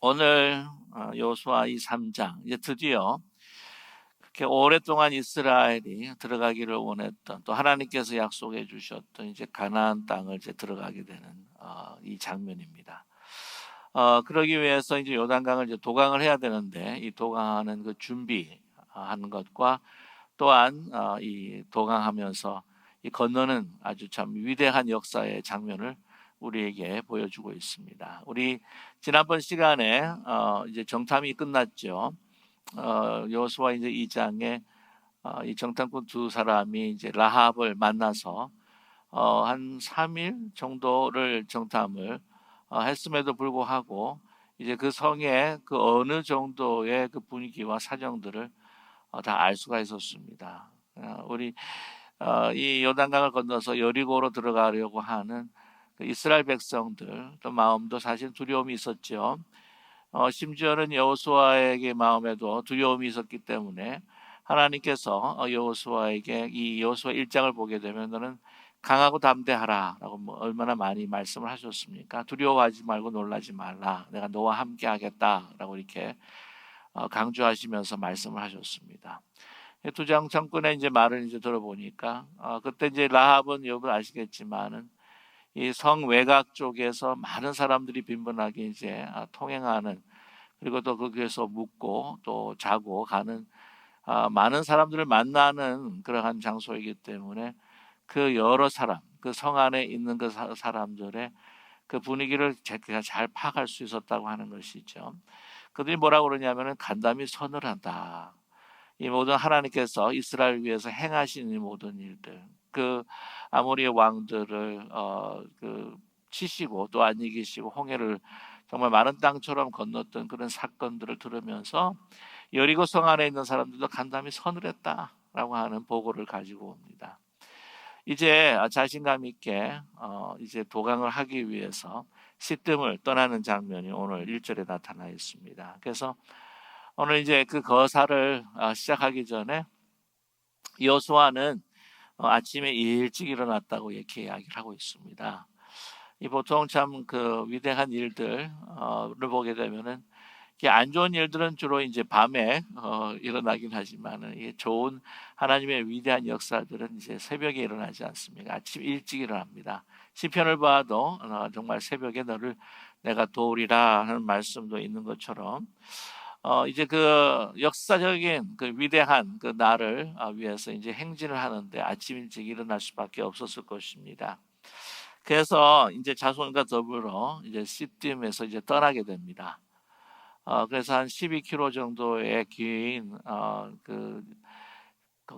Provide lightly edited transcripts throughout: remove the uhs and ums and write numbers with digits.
오늘 여호수아 이 3장 이제 드디어 그렇게 오랫동안 이스라엘이 들어가기를 원했던, 또 하나님께서 약속해 주셨던 이제 가나안 땅을 이제 들어가게 되는 이 장면입니다. 그러기 위해서 이제 요단강을 이제 도강을 해야 되는데, 이 도강하는 그 준비하는 것과 또한 이 도강하면서 이 건너는 아주 참 위대한 역사의 장면을 우리에게 보여주고 있습니다. 우리 지난번 시간에 이제 정탐이 끝났죠. 여호수아 이제 2장에 이 정탐꾼 두 사람이 이제 라합을 만나서 한 3일 정도를 정탐을 했음에도 불구하고 이제 그 성의 그 어느 정도의 그 분위기와 사정들을 다 알 수가 있었습니다. 우리 이 요단강을 건너서 여리고로 들어가려고 하는 그 이스라엘 백성들 또 마음도 사실 두려움이 있었죠. 심지어는 여호수아에게 마음에도 두려움이 있었기 때문에 하나님께서 여호수아에게 이 여호수아 1장을 보게 되면 너는 강하고 담대하라라고 얼마나 많이 말씀을 하셨습니까? 두려워하지 말고 놀라지 말라. 내가 너와 함께 하겠다라고 이렇게 강조하시면서 말씀을 하셨습니다. 두 장 정권의 이제 말을 이제 들어보니까 그때 이제 라합은 여러분 아시겠지만은 이 성 외곽 쪽에서 많은 사람들이 빈번하게 이제 통행하는, 그리고 또 거기에서 묵고 또 자고 가는 많은 사람들을 만나는 그러한 장소이기 때문에 그 여러 사람, 그 성 안에 있는 그 사람들의 그 분위기를 제가 잘 파악할 수 있었다고 하는 것이죠. 그들이 뭐라고 그러냐면은 간담이 서늘하다. 이 모든 하나님께서 이스라엘 위해서 행하신 이 모든 일들, 그 아모리의 왕들을 그 치시고 또 안 이기시고 홍해를 정말 마른 땅처럼 건넜던 그런 사건들을 들으면서 여리고 성 안에 있는 사람들도 간담이 서늘했다라고 하는 보고를 가지고 옵니다. 이제 자신감 있게 이제 도강을 하기 위해서 시뜸을 떠나는 장면이 오늘 1절에 나타나 있습니다. 그래서 오늘 이제 그 거사를 시작하기 전에 여호수아는 아침에 일찍 일어났다고 이렇게 이야기를 하고 있습니다. 이 보통 참 그 위대한 일들을 보게 되면은 안 좋은 일들은 주로 이제 밤에 일어나긴 하지만은 이게 좋은 하나님의 위대한 역사들은 이제 새벽에 일어나지 않습니까? 아침 일찍 일어납니다. 시편을 봐도 정말 새벽에 너를 내가 도우리라 하는 말씀도 있는 것처럼 이제 그 역사적인 그 위대한 그 날을 위해서 이제 행진을 하는데 아침 일찍 일어날 수밖에 없었을 것입니다. 그래서 이제 자손과 더불어 이제 시딤에서 이제 떠나게 됩니다. 그래서 한 12km 정도의 긴 그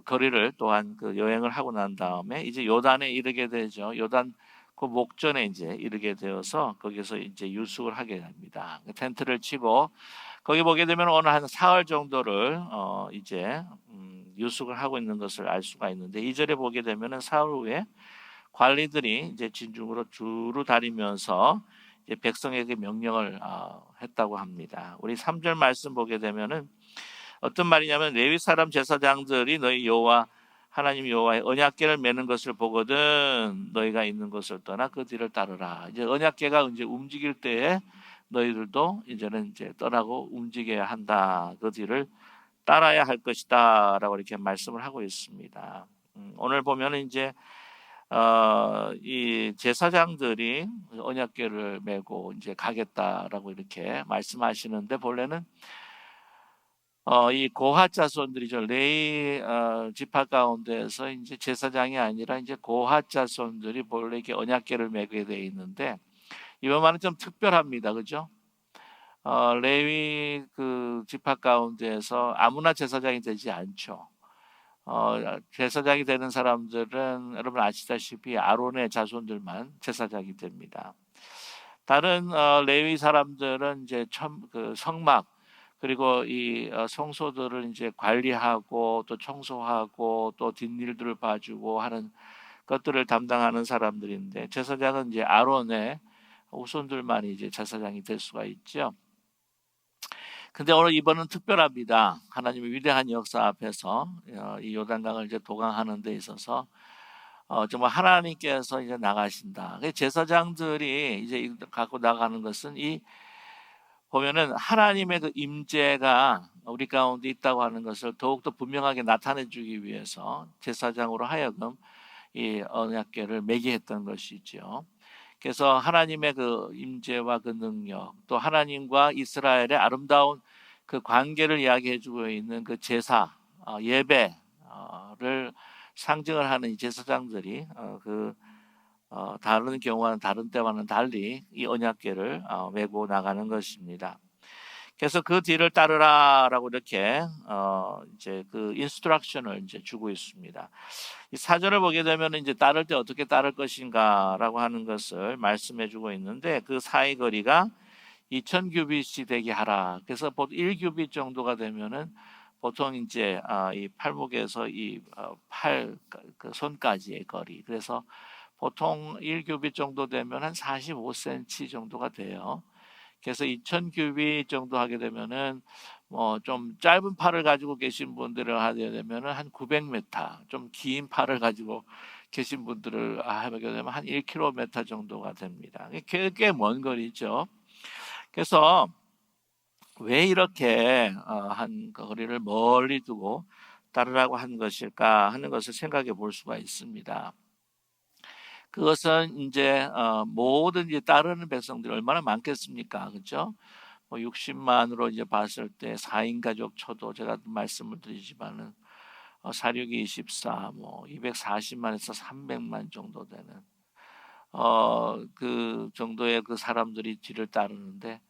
거리를 또한 그 여행을 하고 난 다음에 이제 요단에 이르게 되죠. 요단 그 목전에 이제 이르게 되어서 거기서 이제 유숙을 하게 됩니다. 텐트를 치고 거기 보게 되면 오늘 한 사흘 정도를 이제 유숙을 하고 있는 것을 알 수가 있는데, 2절에 보게 되면은 사흘 후에 관리들이 이제 진중으로 두루 다니면서 이제 백성에게 명령을 했다고 합니다. 우리 3절 말씀 보게 되면은 어떤 말이냐면, 레위 사람 제사장들이 너희 여호와 하나님 여호와의 언약궤를 메는 것을 보거든 너희가 있는 곳을 떠나 그 뒤를 따르라. 이제 언약궤가 이제 움직일 때에 너희들도 이제는 이제 떠나고 움직여야 한다. 그 뒤를 따라야 할 것이다라고 이렇게 말씀을 하고 있습니다. 오늘 보면은 이제 이 제사장들이 언약궤를 메고 이제 가겠다라고 이렇게 말씀하시는데, 본래는 이 고핫 자손들이죠. 레위 지파 가운데에서 이제 제사장이 아니라 이제 고핫 자손들이 본래 이렇게 언약궤를 메게 돼 있는데, 이번 말은 좀 특별합니다. 그죠? 레위 그 지파 가운데에서 아무나 제사장이 되지 않죠. 제사장이 되는 사람들은 여러분 아시다시피 아론의 자손들만 제사장이 됩니다. 다른 레위 사람들은 이제 그 성막, 그리고 이 성소들을 이제 관리하고 또 청소하고 또 뒷일들을 봐주고 하는 것들을 담당하는 사람들인데, 제사장은 이제 아론의 후손들만 이제 제사장이 될 수가 있죠. 근데 오늘 이번은 특별합니다. 하나님의 위대한 역사 앞에서 이 요단강을 이제 도강하는 데 있어서 정말 하나님께서 이제 나가신다. 제사장들이 이제 갖고 나가는 것은 이 보면은 하나님의 그 임재가 우리 가운데 있다고 하는 것을 더욱더 분명하게 나타내 주기 위해서 제사장으로 하여금 이 언약궤를 매게 했던 것이죠. 그래서 하나님의 그 임재와 그 능력, 또 하나님과 이스라엘의 아름다운 그 관계를 이야기해 주고 있는 그 제사, 예배를 상징을 하는 이 제사장들이 다른 경우와는 다른 때와는 달리 이 언약궤를 메고 나가는 것입니다. 그래서 그 뒤를 따르라라고 이렇게 이제 그 인스트럭션을 이제 주고 있습니다. 이 사절을 보게 되면 이제 따를 때 어떻게 따를 것인가라고 하는 것을 말씀해주고 있는데 그 사이 거리가 2000규빗이 되게 하라. 그래서 보통 1규빗 정도가 되면은 보통 이제 이 팔목에서 이 팔 그 손까지의 거리. 그래서 보통 1규빗 정도 되면 한 45cm 정도가 돼요. 그래서 2000규빗 정도 하게 되면은 뭐 좀 짧은 팔을 가지고 계신 분들을 하게 되면은 한 900m, 좀 긴 팔을 가지고 계신 분들을 하게 되면 한 1km 정도가 됩니다. 꽤 먼 거리죠. 그래서 왜 이렇게 한 거리를 멀리 두고 따르라고 한 것일까 하는 것을 생각해 볼 수가 있습니다. 그것은 이제 모든 이제 따르는 백성들이 얼마나 많겠습니까, 그렇죠? 뭐 60만으로 이제 봤을 때 4인 가족 쳐도 제가 말씀을 드리지만은 4, 6, 24, 뭐 240만에서 300만 정도 되는 그 정도의 그 사람들이 뒤를 따르는데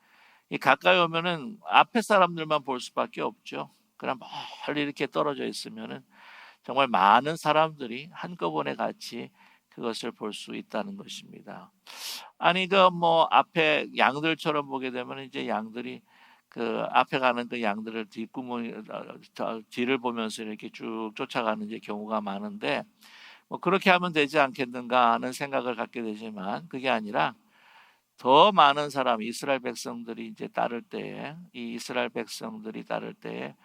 이 가까이 오면은 앞에 사람들만 볼 수밖에 없죠. 그냥 멀리 이렇게 떨어져 있으면은 정말 많은 사람들이 한꺼번에 같이 그것을 볼 수 있다는 것입니다. 아니 그 뭐 앞에 양들처럼 보게 되면 이제 양들이 그 앞에 가는 그 양들을 뒷구멍 뒤를 보면서 이렇게 쭉 쫓아가는 이제 경우가 많은데 뭐 그렇게 하면 되지 않겠는가 하는 생각을 갖게 되지만 그게 아니라 더 많은 사람 이스라엘 백성들이 이제 따를 때에 이 이스라엘 백성들이 따를 때에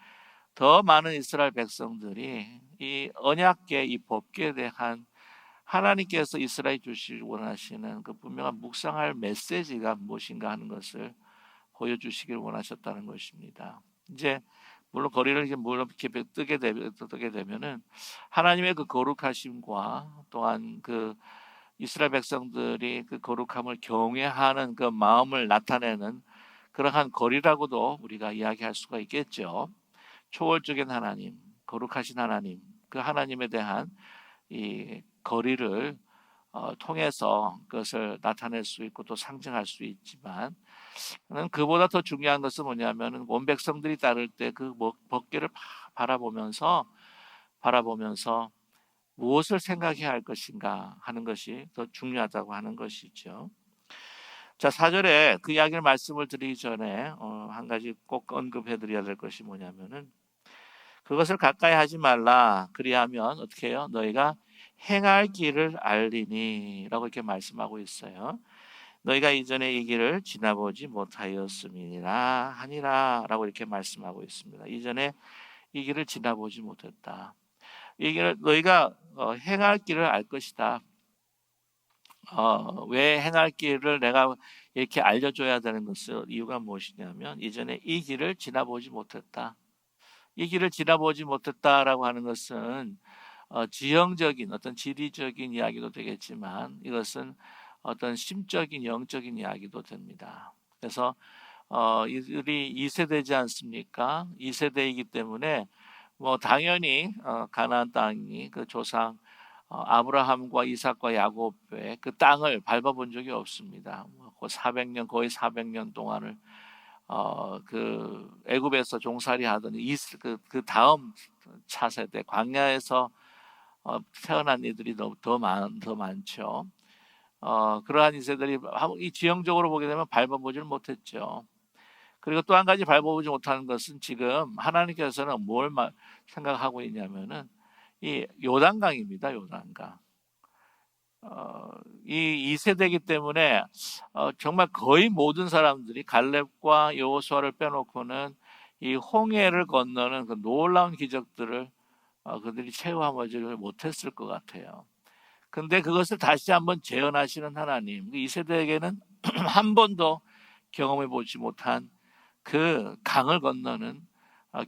더 많은 이스라엘 백성들이 이 언약궤 이 법궤에 대한 하나님께서 이스라엘 주시기 원하시는 그 분명한 묵상할 메시지가 무엇인가 하는 것을 보여주시길 원하셨다는 것입니다. 이제 물론 거리를 이렇게 뜨게 되면은 하나님의 그 거룩하심과 또한 그 이스라엘 백성들이 그 거룩함을 경외하는 그 마음을 나타내는 그러한 거리라고도 우리가 이야기할 수가 있겠죠. 초월적인 하나님, 거룩하신 하나님, 그 하나님에 대한 이 거리를 통해서 그것을 나타낼 수 있고 또 상징할 수 있지만 그보다 더 중요한 것은 뭐냐면은 온 백성들이 따를 때 그 법궤를 바라보면서 무엇을 생각해야 할 것인가 하는 것이 더 중요하다고 하는 것이죠. 자, 4절에 그 이야기를 말씀을 드리기 전에 한 가지 꼭 언급해 드려야 될 것이 뭐냐면은 그것을 가까이 하지 말라. 그리하면 어떻게 해요? 너희가 행할 길을 알리니 라고 이렇게 말씀하고 있어요. 너희가 이전에 이 길을 지나보지 못하였음이니라 하니라 라고 이렇게 말씀하고 있습니다. 이전에 이 길을 지나보지 못했다. 이 길을 너희가 행할 길을 알 것이다. 왜 행할 길을 내가 이렇게 알려줘야 되는 것을 이유가 무엇이냐면 이전에 이 길을 지나보지 못했다. 이 길을 지나보지 못했다라고 하는 것은 지형적인 어떤 지리적인 이야기도 되겠지만 이것은 어떤 심적인 영적인 이야기도 됩니다. 그래서 이들이 2세대지 않습니까? 2세대이기 때문에 뭐 당연히 가나안 땅이 그 조상 아브라함과 이삭과 야곱의 그 땅을 밟아본 적이 없습니다. 그 400년 거의 400년 동안을 그 애굽에서 종살이 하던 그 다음 차세대 광야에서 태어난 이들이 더 많죠. 그러한 이세들이 이 지형적으로 보게 되면 밟아보지를 못했죠. 그리고 또 한 가지 밟아보지 못하는 것은 지금 하나님께서는 뭘 생각하고 있냐면은 이 요단강입니다. 요단강. 이 2세대이기 때문에 정말 거의 모든 사람들이 갈렙과 여호수아를 빼놓고는 이 홍해를 건너는 그 놀라운 기적들을 그들이 체험하지를 못했을 것 같아요. 근데 그것을 다시 한번 재현하시는 하나님, 이 세대에게는 한 번도 경험해 보지 못한 그 강을 건너는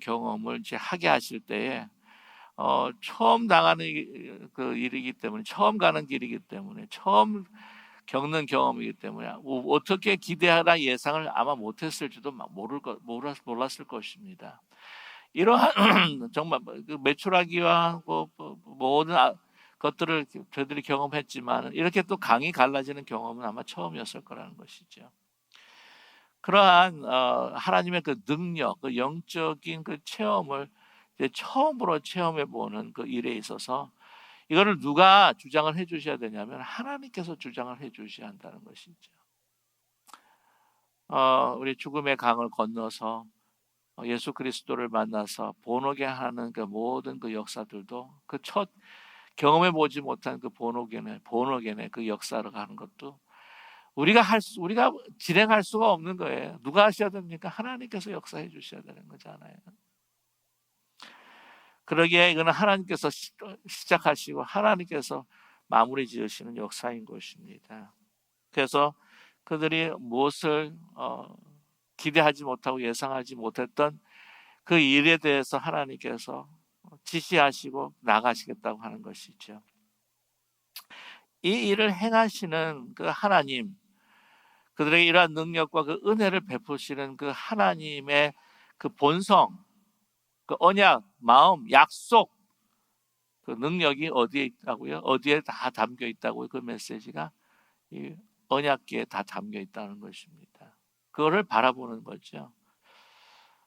경험을 이제 하게 하실 때에 처음 당하는 그 일이기 때문에, 처음 가는 길이기 때문에, 처음 겪는 경험이기 때문에 어떻게 기대하라 예상을 아마 못했을지도 몰랐을 것입니다. 이러한 정말 그 메추라기와 모든 것들을 저희들이 경험했지만 이렇게 또 강이 갈라지는 경험은 아마 처음이었을 거라는 것이죠. 그러한 하나님의 그 능력, 그 영적인 그 체험을 이제 처음으로 체험해 보는 그 일에 있어서 이거를 누가 주장을 해 주셔야 되냐면 하나님께서 주장을 해 주셔야 한다는 것이죠. 우리 죽음의 강을 건너서 예수 그리스도를 만나서 본오게 하는 그 모든 그 역사들도 그 첫 경험해 보지 못한 그 본오겐의 그 역사를 하는 것도 우리가 진행할 수가 없는 거예요. 누가 하셔야 됩니까? 하나님께서 역사해 주셔야 되는 거잖아요. 그러기에 이거는 하나님께서 시작하시고 하나님께서 마무리 지으시는 역사인 것입니다. 그래서 그들이 무엇을 기대하지 못하고 예상하지 못했던 그 일에 대해서 하나님께서 지시하시고 나가시겠다고 하는 것이죠. 이 일을 행하시는 그 하나님, 그들에게 이러한 능력과 그 은혜를 베푸시는 그 하나님의 그 본성, 그 언약, 마음, 약속, 그 능력이 어디에 있다고요? 어디에 다 담겨 있다고요? 그 메시지가 이 언약계에 다 담겨 있다는 것입니다. 그거를 바라보는 거죠.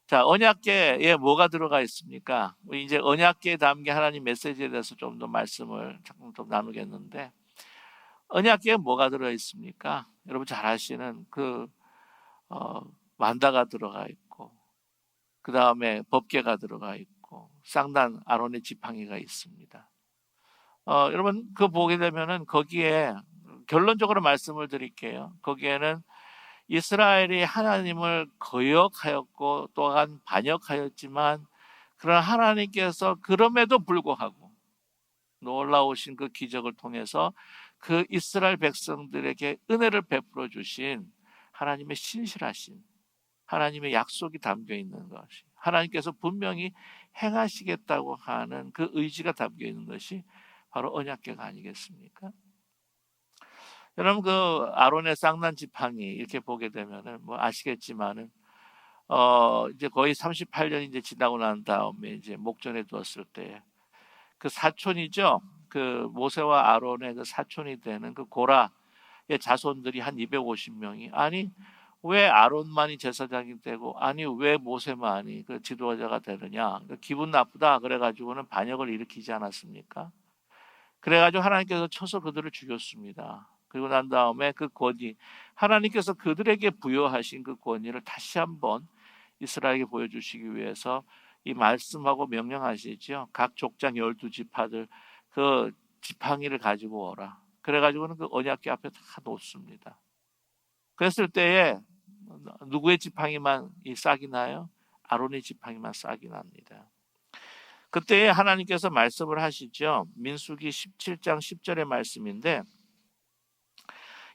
자, 언약계에 뭐가 들어가 있습니까? 이제 언약계에 담긴 하나님 메시지에 대해서 좀 더 말씀을 조금 더 나누겠는데, 언약계에 뭐가 들어 있습니까? 여러분 잘 아시는 그 만다가 들어가 있고, 그 다음에 법궤가 들어가 있고, 쌍난 아론의 지팡이가 있습니다. 여러분 그 보게 되면은 거기에 결론적으로 말씀을 드릴게요. 거기에는 이스라엘이 하나님을 거역하였고 또한 반역하였지만 그러나 하나님께서 그럼에도 불구하고 놀라우신 그 기적을 통해서 그 이스라엘 백성들에게 은혜를 베풀어 주신 하나님의 신실하신 하나님의 약속이 담겨 있는 것이, 하나님께서 분명히 행하시겠다고 하는 그 의지가 담겨 있는 것이 바로 언약궤가 아니겠습니까? 여러분 그 아론의 쌍난 지팡이 이렇게 보게 되면은 뭐 아시겠지만은 이제 거의 38년이 이제 지나고 난 다음에 이제 목전에 두었을 때 그 사촌이죠. 그 모세와 아론의 그 사촌이 되는 그 고라의 자손들이 한 250명이, 아니 왜 아론만이 제사장이 되고 아니 왜 모세만이 그 지도자가 되느냐, 기분 나쁘다 그래가지고는 반역을 일으키지 않았습니까? 그래가지고 하나님께서 쳐서 그들을 죽였습니다. 그리고 난 다음에 그 권위, 하나님께서 그들에게 부여하신 그 권위를 다시 한번 이스라엘에게 보여주시기 위해서 이 말씀하고 명령하시죠. 각 족장 12지파들 그 지팡이를 가지고 오라. 그래가지고는 그 언약궤 앞에 다 놓습니다. 그랬을 때에 누구의 지팡이만 이 싹이 나요? 아론의 지팡이만 싹이 납니다. 그때 하나님께서 말씀을 하시죠. 민수기 17장 10절의 말씀인데,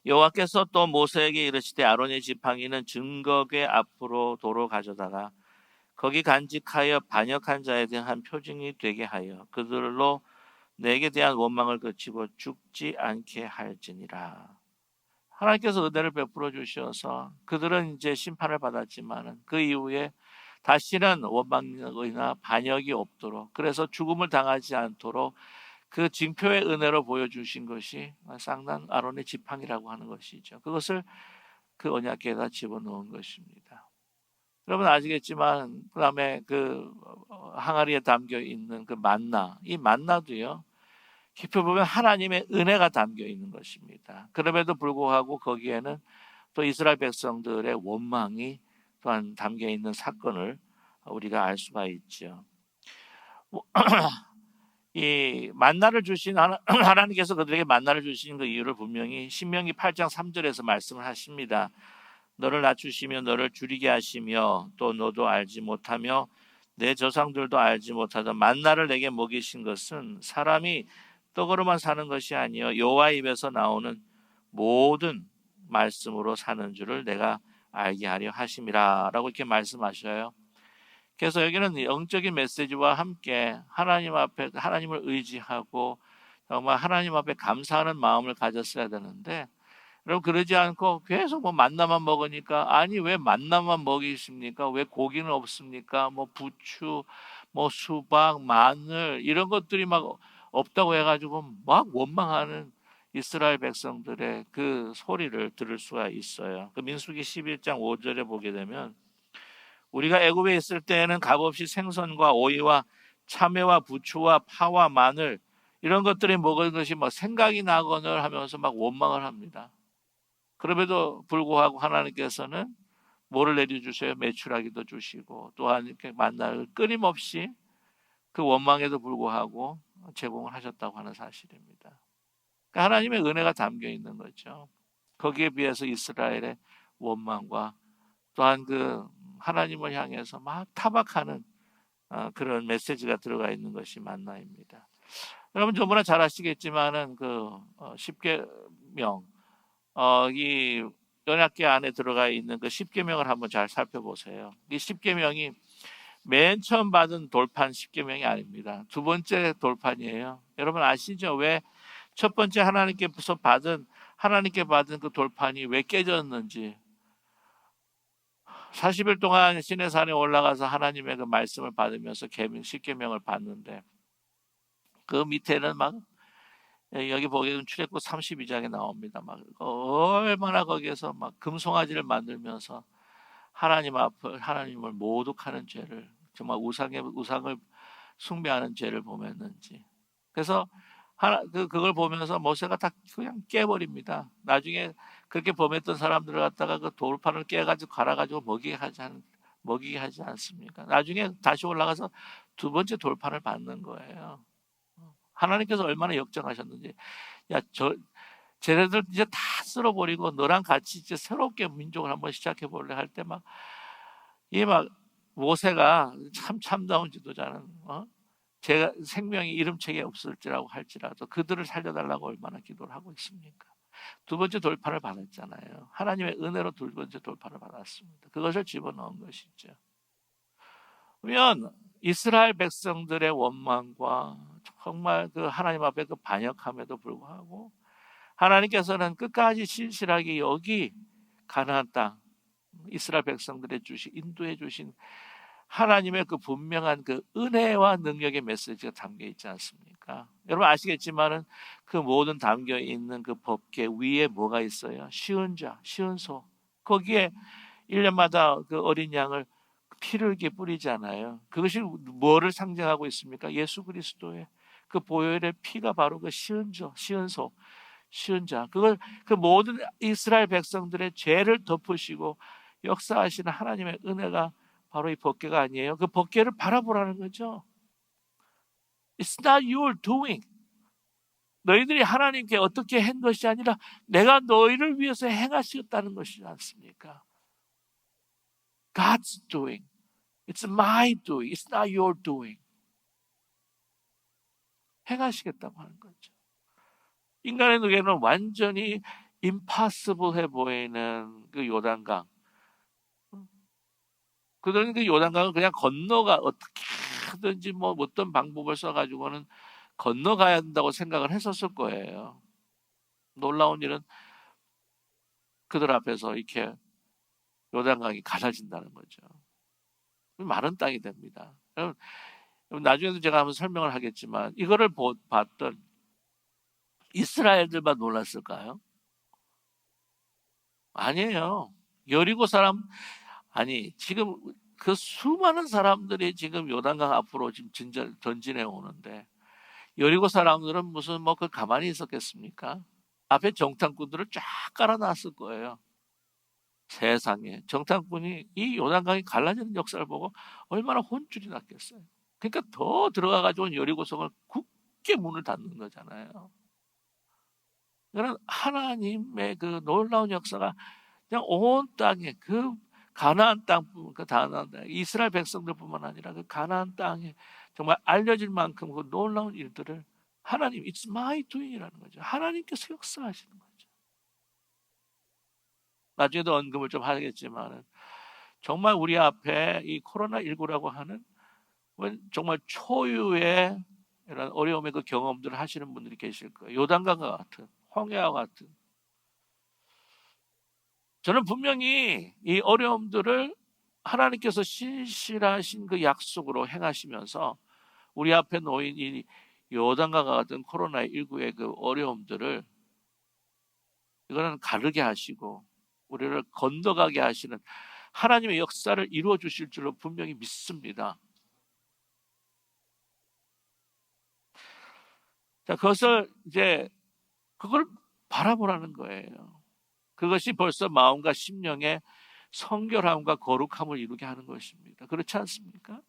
여호와께서 또 모세에게 이르시되 아론의 지팡이는 증거궤 앞으로 도로 가져다가 거기 간직하여 반역한 자에 대한 표징이 되게 하여 그들로 내게 대한 원망을 그치고 죽지 않게 할지니라. 하나님께서 은혜를 베풀어 주셔서 그들은 이제 심판을 받았지만 그 이후에 다시는 원망이나 반역이 없도록, 그래서 죽음을 당하지 않도록 그 징표의 은혜로 보여주신 것이 쌍난 아론의 지팡이라고 하는 것이죠. 그것을 그 언약궤에다 집어넣은 것입니다. 여러분 아시겠지만 그 다음에 그 항아리에 담겨 있는 그 만나, 이 만나도요 깊이 보면 하나님의 은혜가 담겨 있는 것입니다. 그럼에도 불구하고 거기에는 또 이스라엘 백성들의 원망이 또한 담겨 있는 사건을 우리가 알 수가 있죠. 이 만나를 주신 하나님께서 그들에게 만나를 주신 그 이유를 분명히 신명기 8장 3절에서 말씀을 하십니다. 너를 낮추시며 너를 줄이게 하시며 또 너도 알지 못하며 내 조상들도 알지 못하던 만나를 내게 먹이신 것은 사람이 떡으로만 사는 것이 아니요 여호와 입에서 나오는 모든 말씀으로 사는 줄을 내가 알게 하려 하심이라라고 이렇게 말씀하셔요. 그래서 여기는 영적인 메시지와 함께 하나님 앞에 하나님을 의지하고 정말 하나님 앞에 감사하는 마음을 가졌어야 되는데, 여러분 그러지 않고 계속 뭐 만나만 먹으니까, 아니 왜 만나만 먹이십니까? 왜 고기는 없습니까? 뭐 부추, 뭐 수박, 마늘 이런 것들이 막 없다고 해가지고 막 원망하는 이스라엘 백성들의 그 소리를 들을 수가 있어요. 그 민수기 11장 5절에 보게 되면, 우리가 애굽에 있을 때에는 값없이 생선과 오이와 참외와 부추와 파와 마늘 이런 것들이 먹은 것이 뭐 생각이 나거늘 하면서 막 원망을 합니다. 그럼에도 불구하고 하나님께서는 뭐를 내려주세요? 메추라기도 주시고 또한 이렇게 만나를 끊임없이 그 원망에도 불구하고 제공을 하셨다고 하는 사실입니다. 그러니까 하나님의 은혜가 담겨 있는 거죠. 거기에 비해서 이스라엘의 원망과 또한 그 하나님을 향해서 막 타박하는 그런 메시지가 들어가 있는 것이 만나입니다. 여러분 너무나 잘 아시겠지만은 그 십계명, 이 연약계 안에 들어가 있는 그 십계명을 한번 잘 살펴보세요. 이 십계명이 맨 처음 받은 돌판 십계명이 아닙니다. 두 번째 돌판이에요. 여러분 아시죠? 왜 첫 번째 하나님께 받은 그 돌판이 왜 깨졌는지. 40일 동안 시내산에 올라가서 하나님의 그 말씀을 받으면서 십계명을 받는데, 그 밑에는 막 여기 보게 되면 출애굽 32장에 나옵니다. 막 얼마나 거기에서 막 금송아지를 만들면서 하나님 앞을 하나님을 모독하는 죄를, 정말 우상을 숭배하는 죄를 범했는지. 그래서 그걸 보면서 모세가 다 그냥 깨버립니다. 나중에 그렇게 범했던 사람들을 갖다가 그 돌판을 깨가지고 갈아가지고 먹이게 하지 않습니까? 나중에 다시 올라가서 두 번째 돌판을 받는 거예요. 하나님께서 얼마나 역정하셨는지. 야, 쟤네들 이제 다 쓸어버리고 너랑 같이 이제 새롭게 민족을 한번 시작해 볼래 할 때 막, 이 막 모세가 참 참다운 지도자는, 제가 생명이 이름책에 없을지라고 할지라도 그들을 살려달라고 얼마나 기도를 하고 있습니까? 두 번째 돌판을 받았잖아요. 하나님의 은혜로 두 번째 돌판을 받았습니다. 그것을 집어넣은 것이죠. 그러면 이스라엘 백성들의 원망과 정말 그 하나님 앞에 그 반역함에도 불구하고 하나님께서는 끝까지 신실하게 여기 가나안 땅, 이스라엘 백성들의 인도해 주신 하나님의 그 분명한 그 은혜와 능력의 메시지가 담겨 있지 않습니까? 여러분 아시겠지만은 그 모든 담겨 있는 그 법계 위에 뭐가 있어요? 시은 자, 시은 소. 거기에 1년마다 그 어린 양을 피를 이렇게 뿌리잖아요. 그것이 뭐를 상징하고 있습니까? 예수 그리스도의 그 보혈의 피가 바로 그 시은소, 시은자. 그걸 그 모든 이스라엘 백성들의 죄를 덮으시고 역사하시는 하나님의 은혜가 바로 이 법궤가 아니에요. 그 법궤를 바라보라는 거죠. It's not your doing. 너희들이 하나님께 어떻게 한 것이 아니라 내가 너희를 위해서 행하시겠다는 것이지 않습니까? God's doing. It's my doing. It's not your doing. 행하시겠다고 하는 거죠. 인간의 눈에는 완전히 impossible 해 보이는 그 요단강. 그들은 그 요단강을 그냥 어떻게 하든지 뭐 어떤 방법을 써가지고는 건너가야 한다고 생각을 했었을 거예요. 놀라운 일은 그들 앞에서 이렇게 요단강이 갈라진다는 거죠. 마른 땅이 됩니다. 여러분, 나중에도 제가 한번 설명을 하겠지만 이거를 봤던 이스라엘들만 놀랐을까요? 아니에요. 여리고 사람, 아니 지금 그 수많은 사람들이 지금 요단강 앞으로 지금 전진해 오는데 여리고 사람들은 무슨 뭐 그 가만히 있었겠습니까? 앞에 정탐꾼들을 쫙 깔아놨을 거예요. 세상에 정탐꾼이 이 요단강이 갈라지는 역사를 보고 얼마나 혼쭐이 났겠어요. 그러니까 더 들어가가지고 여리고성을 굳게 문을 닫는 거잖아요. 그런 하나님의 그 놀라운 역사가 그냥 온 땅에 그 가나안 땅, 그 가나안 땅, 이스라엘 백성들뿐만 아니라 그 가나안 땅에 정말 알려질 만큼 그 놀라운 일들을 하나님, it's my doing이라는 거죠. 하나님께서 역사하시는 거죠. 나중에도 언급을 좀 하겠지만은 정말 우리 앞에 이 코로나19라고 하는 정말 초유의 이런 어려움의 그 경험들을 하시는 분들이 계실 거예요. 요단강과 같은, 홍해와 같은. 저는 분명히 이 어려움들을 하나님께서 신실하신 그 약속으로 행하시면서 우리 앞에 놓인 이 요단과 같은 코로나19의 그 어려움들을 이거는 가르게 하시고 우리를 건너가게 하시는 하나님의 역사를 이루어 주실 줄로 분명히 믿습니다. 자, 그걸 바라보라는 거예요. 그것이 벌써 마음과 심령의 성결함과 거룩함을 이루게 하는 것입니다. 그렇지 않습니까?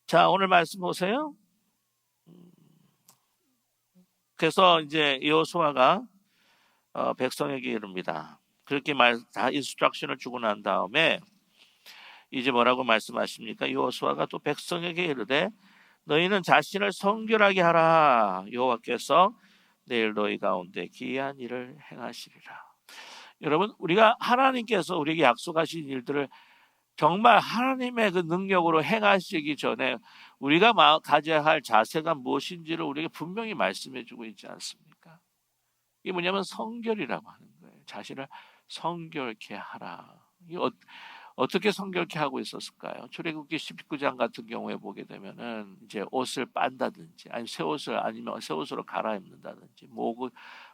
자, 오늘 말씀 보세요. 그래서 이제 여호수아가 백성에게 이릅니다. 그렇게 다 인스트럭션을 주고 난 다음에 이제 뭐라고 말씀하십니까? 여호수아가 또 백성에게 이르되 너희는 자신을 성결하게 하라. 여호와께서 내일 너희 가운데 기이한 일을 행하시리라. 여러분, 우리가 하나님께서 우리에게 약속하신 일들을 정말 하나님의 그 능력으로 행하시기 전에 우리가 가져야 할 자세가 무엇인지를 우리에게 분명히 말씀해 주고 있지 않습니까? 이게 뭐냐면 성결이라고 하는 거예요. 자신을 성결케 하라. 이게 어떻게 성결케 하고 있었을까요? 출애굽기 19장 같은 경우에 보게 되면은 이제 옷을 빤다든지 아니면 새 옷으로 갈아입는다든지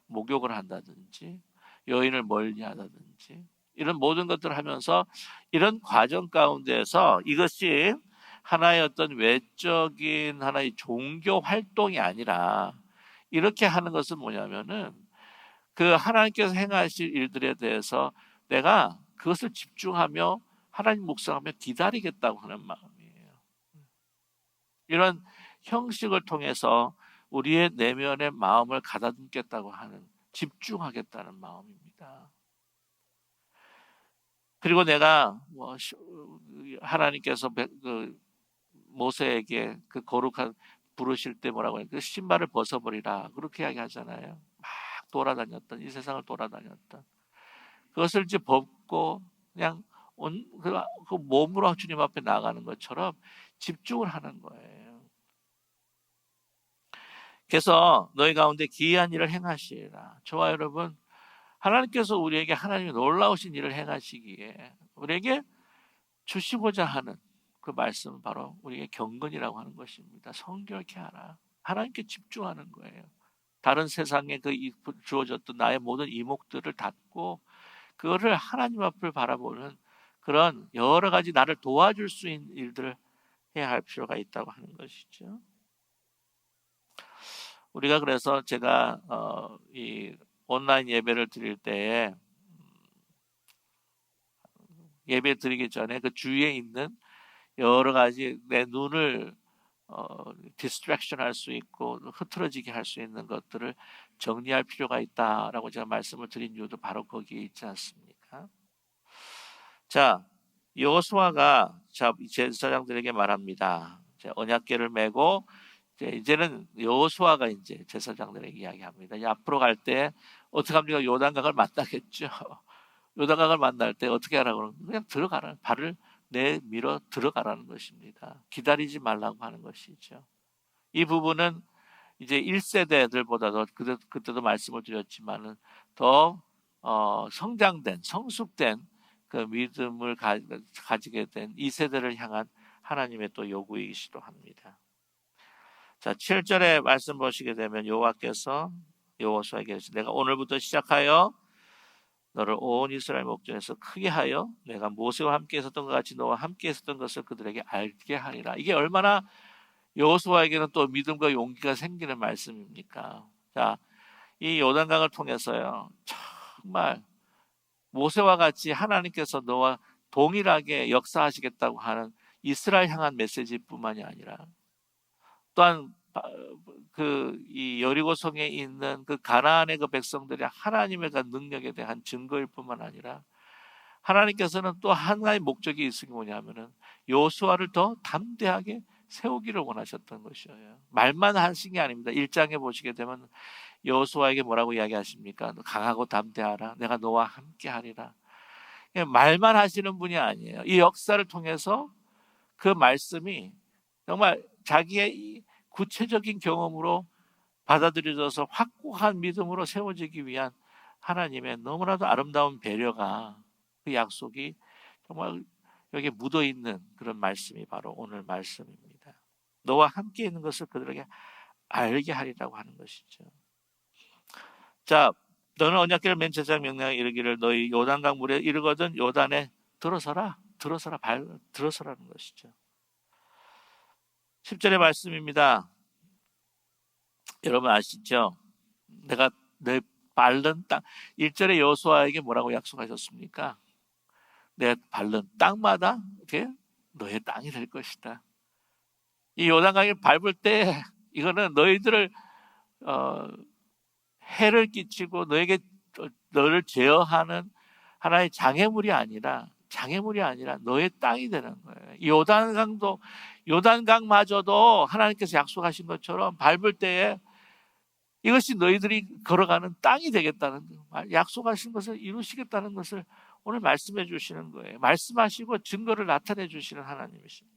목욕을 한다든지 여인을 멀리하다든지 이런 모든 것들을 하면서 이런 과정 가운데서 이것이 하나의 어떤 외적인 하나의 종교 활동이 아니라 이렇게 하는 것은 뭐냐면은 그 하나님께서 행하실 일들에 대해서 내가 그것을 집중하며 하나님 묵상하며 기다리겠다고 하는 마음이에요. 이런 형식을 통해서 우리의 내면의 마음을 가다듬겠다고 하는 집중하겠다는 마음입니다. 그리고 내가 하나님께서 모세에게 그 거룩한 부르실 때 뭐라고 해요? 그 신발을 벗어버리라 그렇게 이야기하잖아요. 막 돌아다녔던 이 세상을 돌아다녔던 그것을 이제 벗고 그냥 그 몸으로 주님 앞에 나가는 것처럼 집중을 하는 거예요. 그래서 너희 가운데 기이한 일을 행하시라. 저와 여러분, 하나님께서 우리에게 하나님의 놀라우신 일을 행하시기에 우리에게 주시고자 하는 그 말씀은 바로 우리에게 경건이라고 하는 것입니다. 성결케 하라. 하나님께 집중하는 거예요. 다른 세상에 그 주어졌던 나의 모든 이목들을 닫고 그거를 하나님 앞을 바라보는 그런 여러 가지 나를 도와줄 수 있는 일들을 해야 할 필요가 있다고 하는 것이죠. 우리가 그래서 제가 이 온라인 예배를 드릴 때에 예배 드리기 전에 그 주위에 있는 여러 가지 내 눈을 디스트랙션 할 수 있고 흐트러지게 할 수 있는 것들을 정리할 필요가 있다라고 제가 말씀을 드린 이유도 바로 거기에 있지 않습니까? 자, 여호수아가 제사장들에게 말합니다. 언약궤를 메고 이제는 여호수아가 이제 제사장들에게 이야기합니다. 앞으로 갈 때 어떻게 합니까? 요단강을 만나겠죠. 요단강을 만날 때 어떻게 하라고 그러면 그냥 들어가라. 발을 내밀어 들어가라는 것입니다. 기다리지 말라고 하는 것이죠. 이 부분은 이제 1세대들보다도 그때도 말씀을 드렸지만은 더 성장된 성숙된 그 믿음을 가지게 된 2세대를 향한 하나님의 또 요구이기도 합니다. 자, 7절의 말씀 보시게 되면 여호와께서 여호수아에게 내가 오늘부터 시작하여 너를 온 이스라엘 목전에서 크게 하여 내가 모세와 함께 있었던 것 같이 너와 함께 있었던 것을 그들에게 알게 하리라. 이게 얼마나 여호수아에게는 또 믿음과 용기가 생기는 말씀입니까? 자, 이 요단강을 통해서요 정말 모세와 같이 하나님께서 너와 동일하게 역사하시겠다고 하는 이스라엘 향한 메시지뿐만이 아니라 또한 이 여리고성에 있는 그 가나안의 그 백성들이 하나님의 그 능력에 대한 증거일 뿐만 아니라 하나님께서는 또 하나의 목적이 있으니 뭐냐면은 여호수아를 더 담대하게 세우기를 원하셨던 것이에요. 말만 하신 게 아닙니다. 1장에 보시게 되면 여호수아에게 뭐라고 이야기하십니까? 너 강하고 담대하라. 내가 너와 함께 하리라. 말만 하시는 분이 아니에요. 이 역사를 통해서 그 말씀이 정말 자기의 이 구체적인 경험으로 받아들여져서 확고한 믿음으로 세워지기 위한 하나님의 너무나도 아름다운 배려가, 그 약속이 정말 여기에 묻어있는 그런 말씀이 바로 오늘 말씀입니다. 너와 함께 있는 것을 그들에게 알게 하리라고 하는 것이죠. 자, 너는 언약궤를 맨 제사장 명령에 이르기를 너희 요단강 물에 이르거든 요단에 들어서라. 들어서라는 것이죠. 10절의 말씀입니다. 여러분 아시죠? 내가 내 밟는 땅, 1절에 여호수아에게 뭐라고 약속하셨습니까? 내 밟는 땅마다 이렇게 너의 땅이 될 것이다. 이 요단강을 밟을 때 이거는 너희들을 해를 끼치고 너를 제어하는 하나의 장애물이 아니라 너의 땅이 되는 거예요. 이 요단강마저도 하나님께서 약속하신 것처럼 밟을 때에 이것이 너희들이 걸어가는 땅이 되겠다는, 약속하신 것을 이루시겠다는 것을 오늘 말씀해 주시는 거예요. 말씀하시고 증거를 나타내 주시는 하나님이십니다.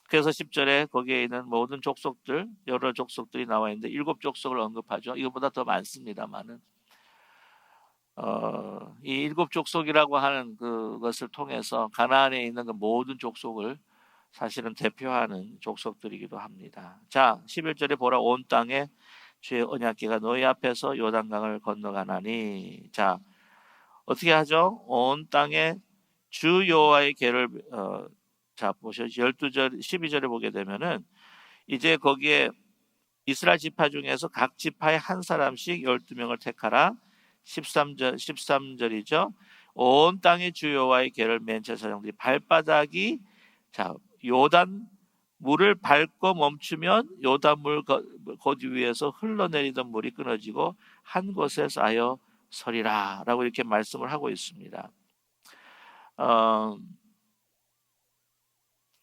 그래서 10절에 거기에 있는 모든 족속들, 여러 족속들이 나와 있는데 7족속을 언급하죠. 이것보다 더 많습니다만은 이 7족속이라고 하는 그것을 통해서 가나안에 있는 그 모든 족속을 사실은 대표하는 족속들이기도 합니다. 자, 11절에 보라, 온 땅에 주의 언약궤가 너희 앞에서 요단강을 건너가나니. 자, 어떻게 하죠? 온 땅에 주 여호와의 궤를 자, 보셔 12절 12절에 보게 되면은 이제 거기에 이스라엘 지파 중에서 각 지파에 한 사람씩 12명을 택하라. 13절이죠. 온 땅의 주 여호와의 궤를 맨 제사장들이 발바닥이, 자, 요단 물을 밟고 멈추면 요단 물 거기 위에서 흘러내리던 물이 끊어지고 한 곳에 쌓여 서리라 라고 이렇게 말씀을 하고 있습니다.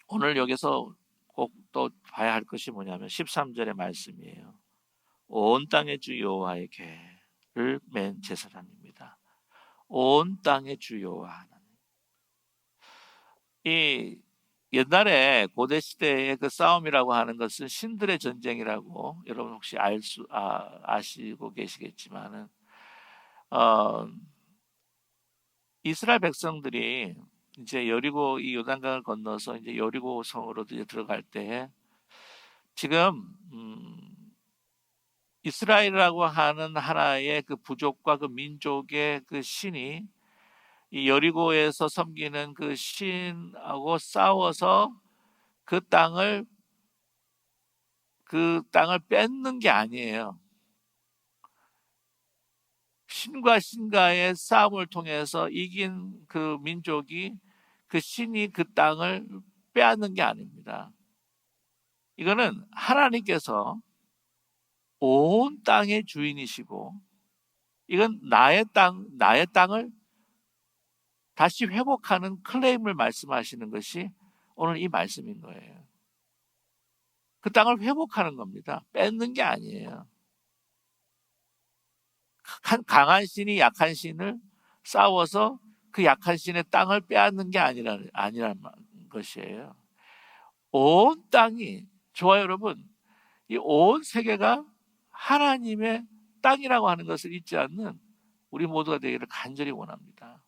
오늘 여기서 꼭 또 봐야 할 것이 뭐냐면 13절의 말씀이에요. 온 땅의 주 여호와의 궤를 맨 제사장입니다. 온 땅의 주 여호와 하나님. 이 옛날에 고대 시대의 그 싸움이라고 하는 것은 신들의 전쟁이라고 여러분 혹시 아시고 계시겠지만은 이스라엘 백성들이 이제 여리고 이 요단강을 건너서 이제 여리고 성으로 이제 들어갈 때 지금 이스라엘이라고 하는 하나의 그 부족과 그 민족의 그 신이 이 여리고에서 섬기는 그 신하고 싸워서 그 땅을 뺏는 게 아니에요. 신과 신과의 싸움을 통해서 이긴 그 민족이, 그 신이 그 땅을 빼앗는 게 아닙니다. 이거는 하나님께서 온 땅의 주인이시고 이건 나의 땅을 다시 회복하는 클레임을 말씀하시는 것이 오늘 이 말씀인 거예요. 그 땅을 회복하는 겁니다. 뺏는 게 아니에요. 강한 신이 약한 신을 싸워서 그 약한 신의 땅을 빼앗는 게 아니라는 것이에요. 온 땅이, 좋아요 여러분, 이 온 세계가 하나님의 땅이라고 하는 것을 잊지 않는 우리 모두가 되기를 간절히 원합니다.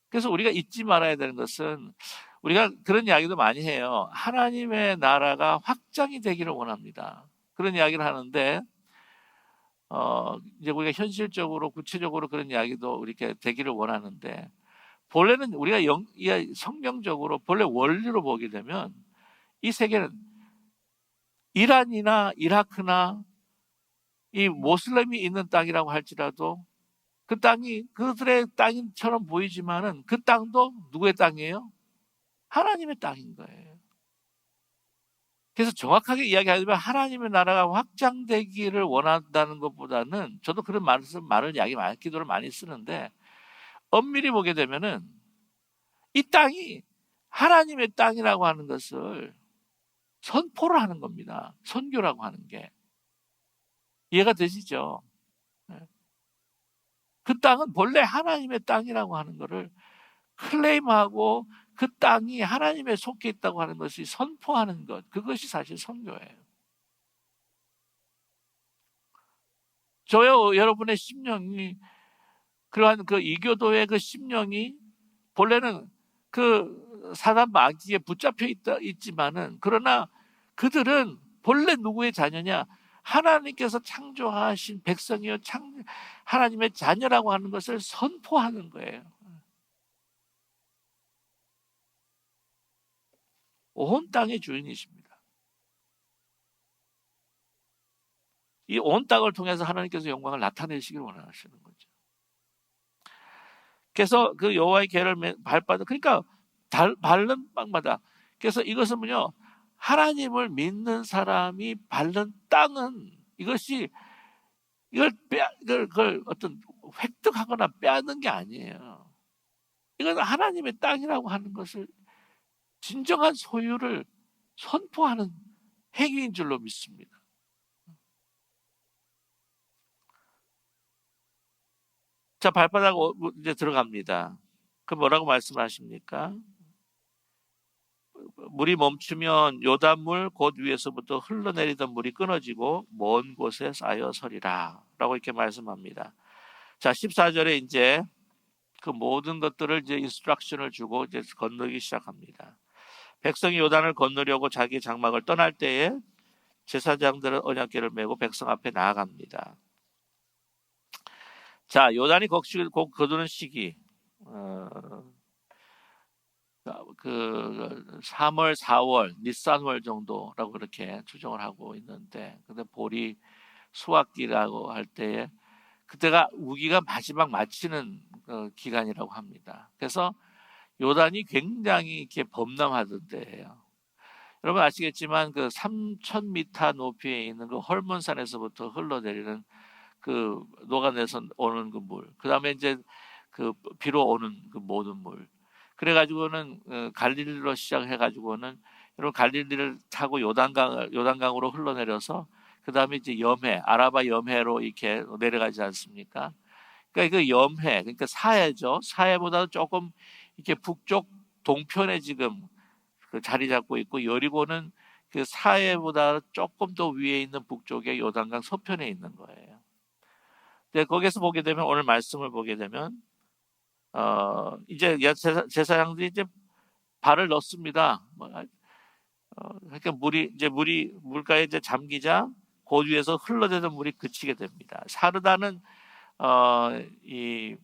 그래서 우리가 잊지 말아야 되는 것은, 우리가 그런 이야기도 많이 해요. 하나님의 나라가 확장이 되기를 원합니다. 그런 이야기를 하는데 이제 우리가 현실적으로 구체적으로 그런 이야기도 이렇게 되기를 원하는데, 본래는 우리가 성경적으로 본래 원리로 보게 되면 이 세계는 이란이나 이라크나 이 모슬렘이 있는 땅이라고 할지라도 그 땅이 그들의 땅처럼 보이지만은 그 땅도 누구의 땅이에요? 하나님의 땅인 거예요. 그래서 정확하게 이야기하자면 하나님의 나라가 확장되기를 원한다는 것보다는, 저도 그런 기도를 많이 쓰는데 엄밀히 보게 되면은 이 땅이 하나님의 땅이라고 하는 것을 선포를 하는 겁니다. 선교라고 하는 게. 이해가 되시죠? 그 땅은 본래 하나님의 땅이라고 하는 것을 클레임하고 그 땅이 하나님의 속해 있다고 하는 것이 선포하는 것, 그것이 사실 선교예요. 저요, 여러분의 심령이, 그러한 그 이교도의 그 심령이 본래는 그 사단 마귀에 붙잡혀 있지만은, 그러나 그들은 본래 누구의 자녀냐? 하나님께서 창조하신 백성이요, 하나님의 자녀라고 하는 것을 선포하는 거예요. 온 땅의 주인이십니다. 이 온 땅을 통해서 하나님께서 영광을 나타내시기를 원하시는 거죠. 그래서 그 여호와의 계를 발바닥, 그러니까 밟는 땅마다. 그래서 이것은 뭐냐? 하나님을 믿는 사람이 밟는 땅은 이것이 이걸 어떤 획득하거나 빼앗는 게 아니에요. 이건 하나님의 땅이라고 하는 것을 진정한 소유를 선포하는 행위인 줄로 믿습니다. 자, 발바닥 이제 들어갑니다. 그 뭐라고 말씀하십니까? 물이 멈추면 요단물 곧 위에서부터 흘러내리던 물이 끊어지고 먼 곳에 쌓여 서리라 라고 이렇게 말씀합니다. 자, 14절에 이제 그 모든 것들을 이제 인스트럭션을 주고 이제 건너기 시작합니다. 백성이 요단을 건너려고 자기 장막을 떠날 때에 제사장들은 언약궤를 메고 백성 앞에 나아갑니다. 자, 요단이 곧 거두는 시기, 그 3월, 4월, 니산월 정도라고 그렇게 추정을 하고 있는데, 근데 볼이 수확기라고 할 때에 그때가 우기가 마지막 마치는 기간이라고 합니다. 그래서 요단이 굉장히 이렇게 범람하던 때예요. 여러분 아시겠지만 그 3,000m 높이에 있는 그 헐몬산에서부터 흘러내리는 그 녹아내서 오는 그 물, 그 다음에 이제 그 비로 오는 그 모든 물, 그래가지고는 갈릴리로 시작해가지고는 여러분 갈릴리를 타고 요단강으로 흘러내려서 그 다음에 이제 염해, 아라바 염해로 이렇게 내려가지 않습니까? 그러니까 그 염해, 그러니까 사해죠. 사해보다 조금 이렇게 북쪽 동편에 지금 그 자리 잡고 있고, 여리고는 그 사해보다 조금 더 위에 있는 북쪽의 요단강 서편에 있는 거예요. 근데 거기서 보게 되면, 오늘 말씀을 보게 되면 이제 제사장들이 이제 발을 넣습니다. 그러니까 물이 물가에 이제 잠기자 그 위에서 흘러내던 물이 그치게 됩니다. 사르다는 이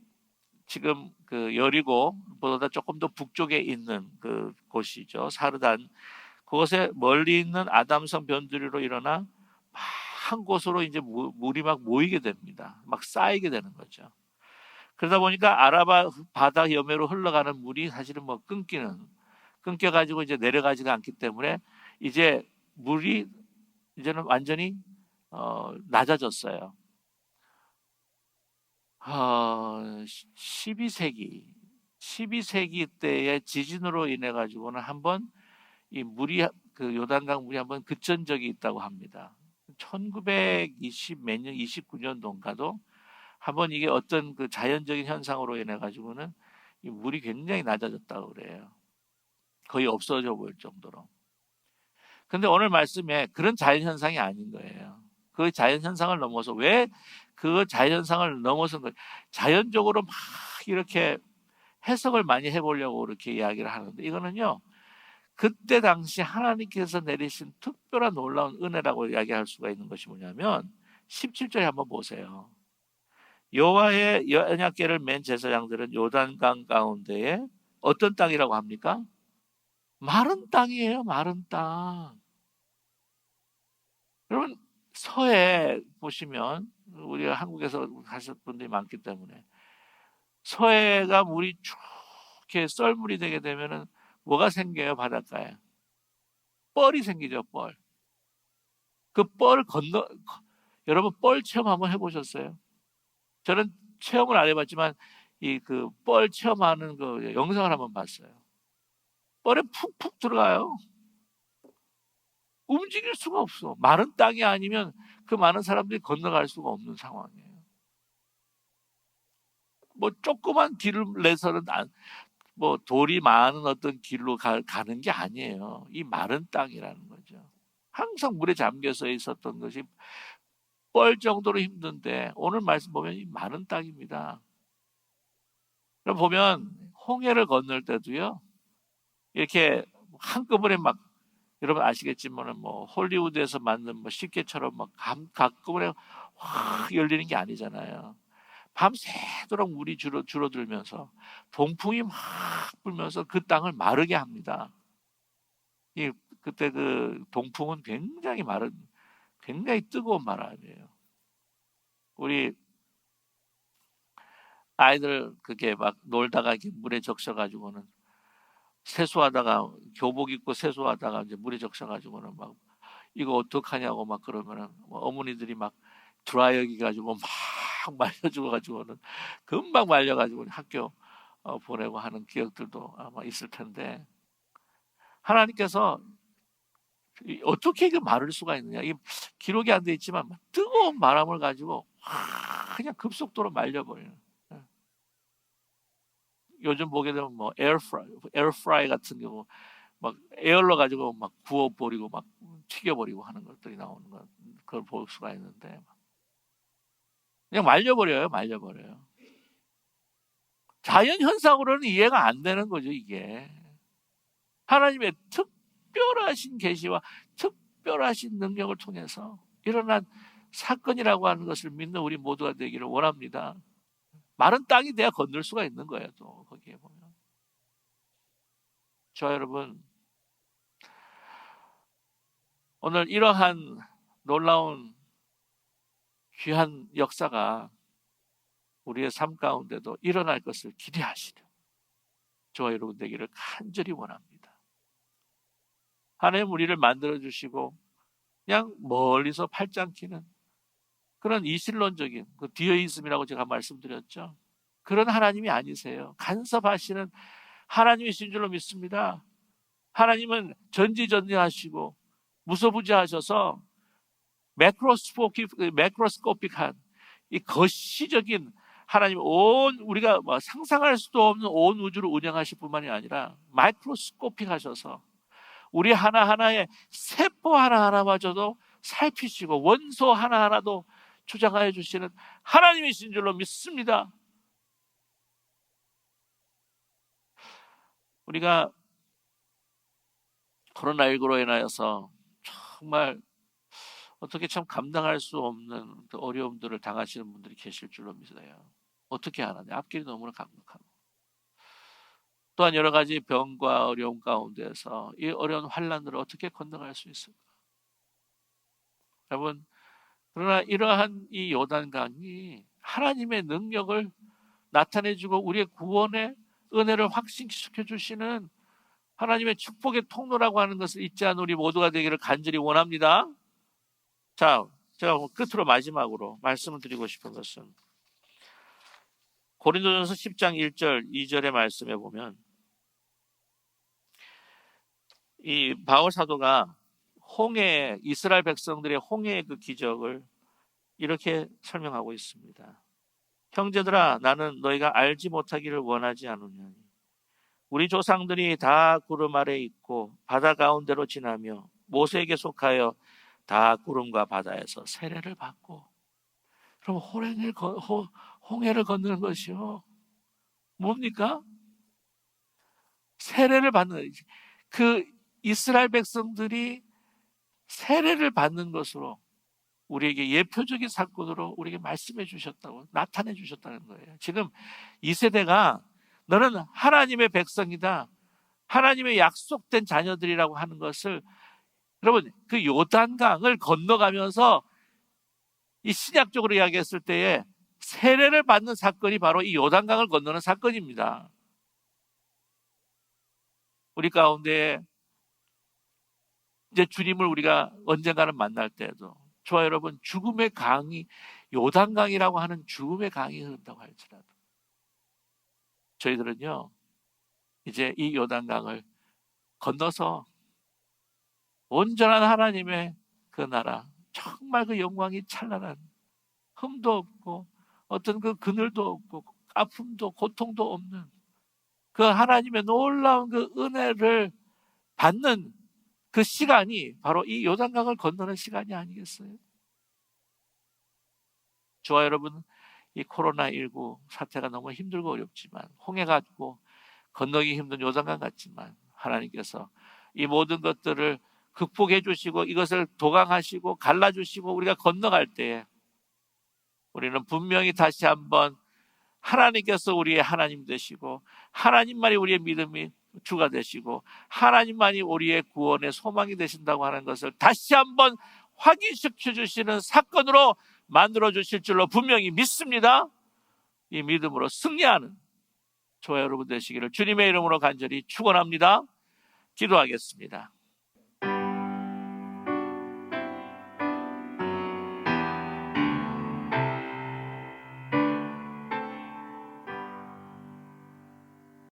지금 그 여리고보다 조금 더 북쪽에 있는 그 곳이죠. 사르단. 그곳에 멀리 있는 아담성 변두리로 일어나 한 곳으로 이제 물이 막 모이게 됩니다. 막 쌓이게 되는 거죠. 그러다 보니까 아라바 바다 염해로 흘러가는 물이 사실은 뭐 끊겨가지고 이제 내려가지가 않기 때문에 이제 물이 이제는 완전히 낮아졌어요. 12세기 때의 지진으로 인해 가지고는 한번 이 물이 그 요단강 물이 한번 그천 적이 있다고 합니다. 1920 몇 년, 29년도인가도 한번 이게 어떤 그 자연적인 현상으로 인해 가지고는 이 물이 굉장히 낮아졌다고 그래요. 거의 없어져 보일 정도로. 근데 오늘 말씀에 그런 자연 현상이 아닌 거예요. 그 자연 현상을 넘어서, 왜 그 자연 현상을 넘어선 거예요? 자연적으로 막 이렇게 해석을 많이 해보려고 이렇게 이야기를 하는데, 이거는요, 그때 당시 하나님께서 내리신 특별한 놀라운 은혜라고 이야기할 수가 있는 것이 뭐냐면 17절에 한번 보세요. 여호와의 언약궤를 맨 제사장들은 요단강 가운데에 어떤 땅이라고 합니까? 마른 땅이에요. 마른 땅. 여러분 서해 보시면, 우리가 한국에서 사실 분들이 많기 때문에 서해가 물이 쭉 이렇게 썰물이 되게 되면은 뭐가 생겨요? 바닷가에 뻘이 생기죠. 뻘. 그 뻘 여러분 뻘 체험 한번 해보셨어요? 저는 체험을 안 해봤지만 이 그 뻘 체험하는 그 영상을 한번 봤어요. 뻘에 푹푹 들어가요. 움직일 수가 없어. 마른 땅이 아니면 그 많은 사람들이 건너갈 수가 없는 상황이에요. 뭐 조그만 길을 내서는 뭐 돌이 많은 어떤 길로 가는 게 아니에요. 이 마른 땅이라는 거죠. 항상 물에 잠겨서 있었던 것이 뻘 정도로 힘든데 오늘 말씀 보면 이 마른 땅입니다. 그럼 보면 홍해를 건널 때도요. 이렇게 한꺼번에 막 여러분 아시겠지만 뭐 홀리우드에서 만든 뭐 식객처럼 막 한꺼번에 확 열리는 게 아니잖아요. 밤새도록 물이 줄어들면서 동풍이 막 불면서 그 땅을 마르게 합니다. 그때 그 동풍은 굉장히 뜨거운 바람이에요. 우리 아이들 그게 막 놀다가 이렇게 물에 적셔가지고는 세수하다가 교복 입고 세수하다가 이제 물에 적셔가지고는 막 이거 어떡하냐고 막 그러면은 어머니들이 막 드라이어기 가지고 막 말려주고 가지고는 금방 말려가지고 학교 보내고 하는 기억들도 아마 있을 텐데 하나님께서 어떻게 이게 마를 수가 있느냐? 이 기록이 안 돼 있지만 뜨거운 바람을 가지고 그냥 급속도로 말려버리는. 요즘 보게 되면 뭐 에어프라이 같은 경우 막 에어로 가지고 막 구워버리고 막 튀겨버리고 하는 것들이 나오는 것 그걸 볼 수가 있는데 그냥 말려버려요. 자연 현상으로는 이해가 안 되는 거죠 이게. 하나님의 특별하신 계시와 특별하신 능력을 통해서 일어난 사건이라고 하는 것을 믿는 우리 모두가 되기를 원합니다. 마른 땅이 돼야 건널 수가 있는 거예요. 또 거기에 보면 저 여러분 오늘 이러한 놀라운 귀한 역사가 우리의 삶 가운데도 일어날 것을 기대하시려 저와 여러분 되기를 간절히 원합니다. 하나님 우리를 만들어주시고 그냥 멀리서 팔짱 끼는 그런 이신론적인 그 디어이즘이라고 제가 말씀드렸죠. 그런 하나님이 아니세요. 간섭하시는 하나님이신 줄로 믿습니다. 하나님은 전지전능하시고 무소부지하셔서 매크로스코픽한 이 거시적인 하나님 우리가 상상할 수도 없는 온 우주를 운영하실 뿐만이 아니라 마이크로스코픽하셔서 우리 하나하나의 세포 하나하나마저도 살피시고 원소 하나하나도 주장하여 주시는 하나님이신 줄로 믿습니다. 우리가 코로나19로 인하여서 정말 어떻게 참 감당할 수 없는 어려움들을 당하시는 분들이 계실 줄로 믿어요. 어떻게 하나냐? 앞길이 너무나 강력하고 또한 여러 가지 병과 어려움 가운데서 이 어려운 환난들을 어떻게 건너갈 수 있을까? 여러분 그러나 이러한 이 요단강이 하나님의 능력을 나타내주고 우리의 구원의 은혜를 확신시켜 주시는 하나님의 축복의 통로라고 하는 것을 잊지 않은 우리 모두가 되기를 간절히 원합니다. 자, 제가 끝으로 마지막으로 말씀을 드리고 싶은 것은 고린도전서 10장 1절 2절의 말씀에 보면 이 바울 사도가 이스라엘 백성들의 홍해의 그 기적을 이렇게 설명하고 있습니다. 형제들아 나는 너희가 알지 못하기를 원하지 않으냐니 우리 조상들이 다 구름 아래 있고 바다 가운데로 지나며 모세에게 속하여 다 구름과 바다에서 세례를 받고 그럼 홍해를 건너는 것이요 뭡니까? 세례를 받는 그 이스라엘 백성들이 세례를 받는 것으로 우리에게 예표적인 사건으로 우리에게 말씀해 주셨다고 나타내 주셨다는 거예요. 지금 이 세대가 너는 하나님의 백성이다. 하나님의 약속된 자녀들이라고 하는 것을 여러분 그 요단강을 건너가면서 이 신약적으로 이야기했을 때에 세례를 받는 사건이 바로 이 요단강을 건너는 사건입니다. 우리 가운데 이제 주님을 우리가 언젠가는 만날 때에도 저와 여러분 죽음의 강이 요단강이라고 하는 죽음의 강이 흐른다고 할지라도 저희들은요 이제 이 요단강을 건너서 온전한 하나님의 그 나라, 정말 그 영광이 찬란한, 흠도 없고 어떤 그 그늘도 없고 아픔도 고통도 없는 그 하나님의 놀라운 그 은혜를 받는 그 시간이 바로 이 요단강을 건너는 시간이 아니겠어요? 저와 여러분, 이 코로나19 사태가 너무 힘들고 어렵지만, 홍해가지고 건너기 힘든 요단강 같지만 하나님께서 이 모든 것들을 극복해 주시고 이것을 도강하시고 갈라주시고 우리가 건너갈 때에 우리는 분명히 다시 한번 하나님께서 우리의 하나님 되시고, 하나님만이 우리의 믿음이 주가 되시고, 하나님만이 우리의 구원의 소망이 되신다고 하는 것을 다시 한번 확인시켜 주시는 사건으로 만들어 주실 줄로 분명히 믿습니다. 이 믿음으로 승리하는 저와 여러분 되시기를 주님의 이름으로 간절히 축원합니다. 기도하겠습니다.